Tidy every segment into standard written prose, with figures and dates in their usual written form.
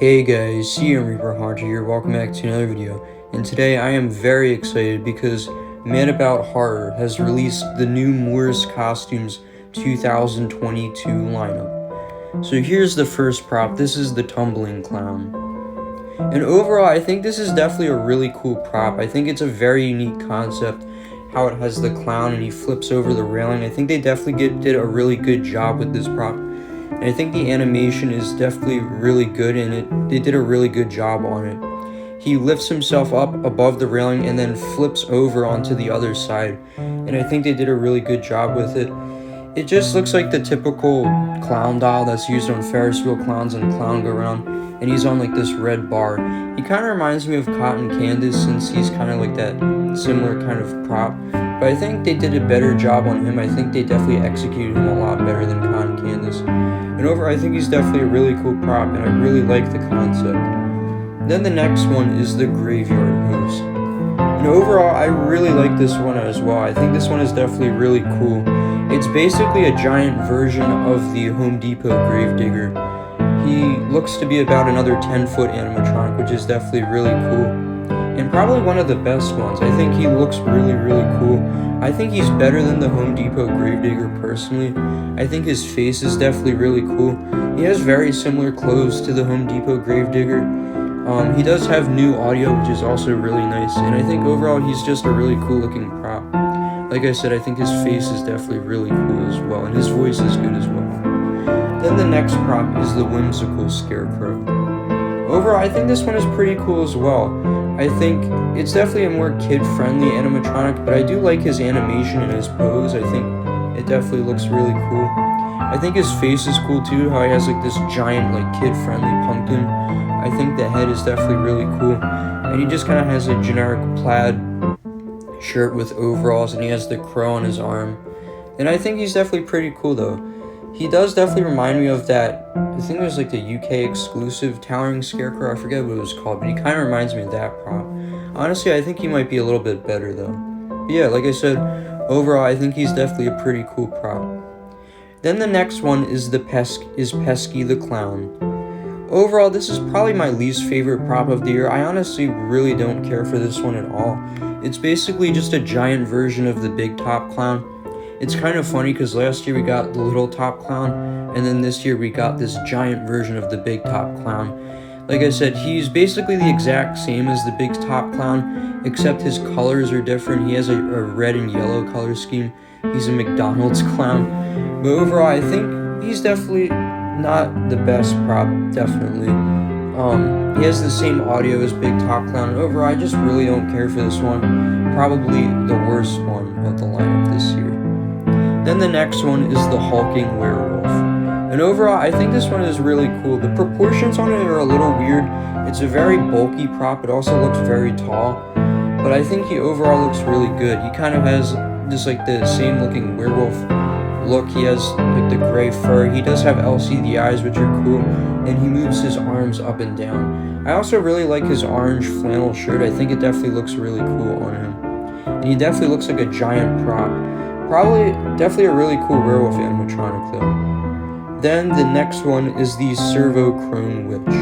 Hey guys, CM Reaper Haunter here, welcome back to another video, and today I am very excited because Mad About Horror has released the new Morris Costumes 2022 lineup. So here's the first prop. This is the Tumbling Clown. And overall, I think this is definitely a really cool prop. I think it's a very unique concept, how it has the clown and he flips over the railing. I think they definitely did a really good job with this prop. And I think the animation is definitely really good in it. They did a really good job on it. He lifts himself up above the railing and then flips over onto the other side. And I think they did a really good job with it. It just looks like the typical clown doll that's used on Ferris wheel clowns and Clown Go Round. And he's on like this red bar. He kind of reminds me of Cotton Candace since he's kind of like that similar kind of prop. But I think they did a better job on him. I think they definitely executed him a lot better than Cotton Candace. And overall, I think he's definitely a really cool prop, and I really like the concept. Then the next one is the Graveyard Host. And overall, I really like this one as well. I think this one is definitely really cool. It's basically a giant version of the Home Depot Gravedigger. He looks to be about another 10-foot animatronic, which is definitely really cool. And probably one of the best ones. I think he looks really, really cool. I think he's better than the Home Depot Gravedigger personally. I think his face is definitely really cool. He has very similar clothes to the Home Depot Gravedigger. He does have new audio, which is also really nice. And I think overall he's just a really cool looking prop. Like I said, I think his face is definitely really cool as well. And his voice is good as well. Then the next prop is the whimsical Scarecrow. Overall, I think this one is pretty cool as well. I think it's definitely a more kid-friendly animatronic, but I do like his animation and his pose. I think it definitely looks really cool. I think his face is cool too, how he has like this giant like kid-friendly pumpkin. I think the head is definitely really cool. And he just kind of has a generic plaid shirt with overalls, and he has the crow on his arm. And I think he's definitely pretty cool though. He does definitely remind me of that, I think it was like the UK exclusive Towering Scarecrow, I forget what it was called, but he kind of reminds me of that prop. Honestly, I think he might be a little bit better though. But yeah, like I said, overall I think he's definitely a pretty cool prop. Then the next one is Pesky the Clown. Overall, this is probably my least favorite prop of the year. I honestly really don't care for this one at all. It's basically just a giant version of the Big Top Clown. It's kind of funny because last year we got the Little Top Clown, and then this year we got this giant version of the Big Top Clown. Like I said, he's basically the exact same as the Big Top Clown, except his colors are different. He has a red and yellow color scheme. He's a McDonald's clown. But overall, I think he's definitely not the best prop, definitely. He has the same audio as Big Top Clown. And overall, I just really don't care for this one. Probably the worst one of the lineup this year. Then the next one is the Hulking Werewolf. And overall, I think this one is really cool. The proportions on it are a little weird. It's a very bulky prop. It also looks very tall. But I think he overall looks really good. He kind of has just like the same looking werewolf look. He has like the gray fur. He does have LCD eyes, which are cool. And he moves his arms up and down. I also really like his orange flannel shirt. I think it definitely looks really cool on him. And he definitely looks like a giant prop. Definitely a really cool werewolf animatronic though. Then the next one is the Servo Witch.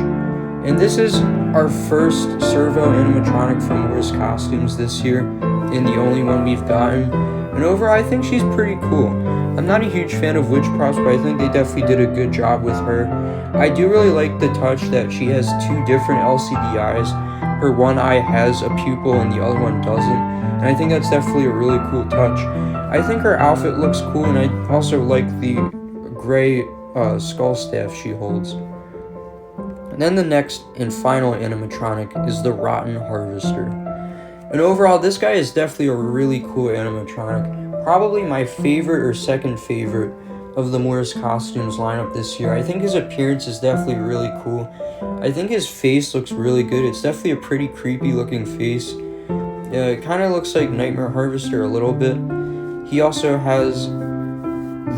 And this is our first Servo animatronic from Morris Costumes this year, and the only one we've gotten. And overall, I think she's pretty cool. I'm not a huge fan of witch props, but I think they definitely did a good job with her. I do really like the touch that she has two different LCD eyes. Her one eye has a pupil and the other one doesn't. And I think that's definitely a really cool touch. I think her outfit looks cool, and I also like the gray skull staff she holds. And then the next and final animatronic is the Rotten Harvester. And overall, this guy is definitely a really cool animatronic. Probably my favorite or second favorite of the Morris Costumes lineup this year. I think his appearance is definitely really cool. I think his face looks really good. It's definitely a pretty creepy looking face. It kind of looks like Nightmare Harvester a little bit. He also has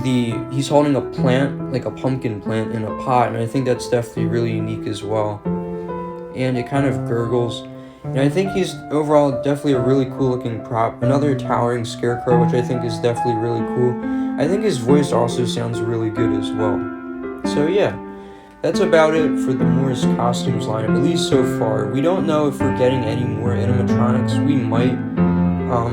he's holding a plant, like a pumpkin plant in a pot, and I think that's definitely really unique as well. And it kind of gurgles. And I think he's overall definitely a really cool looking prop. Another Towering Scarecrow, which I think is definitely really cool. I think his voice also sounds really good as well. So yeah, that's about it for the Morris Costumes lineup, at least so far. We don't know if we're getting any more animatronics. We might,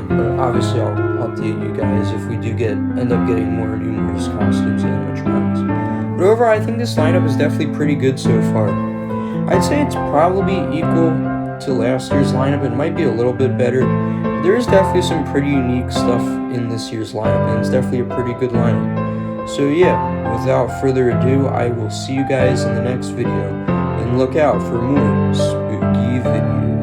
but obviously I'll update you guys if we do end up getting more new Morris Costumes animatronics. But overall, I think this lineup is definitely pretty good so far. I'd say it's probably equal to last year's lineup. It might be a little bit better. There is definitely some pretty unique stuff in this year's lineup, and it's definitely a pretty good lineup. So yeah, without further ado, I will see you guys in the next video, and look out for more spooky videos.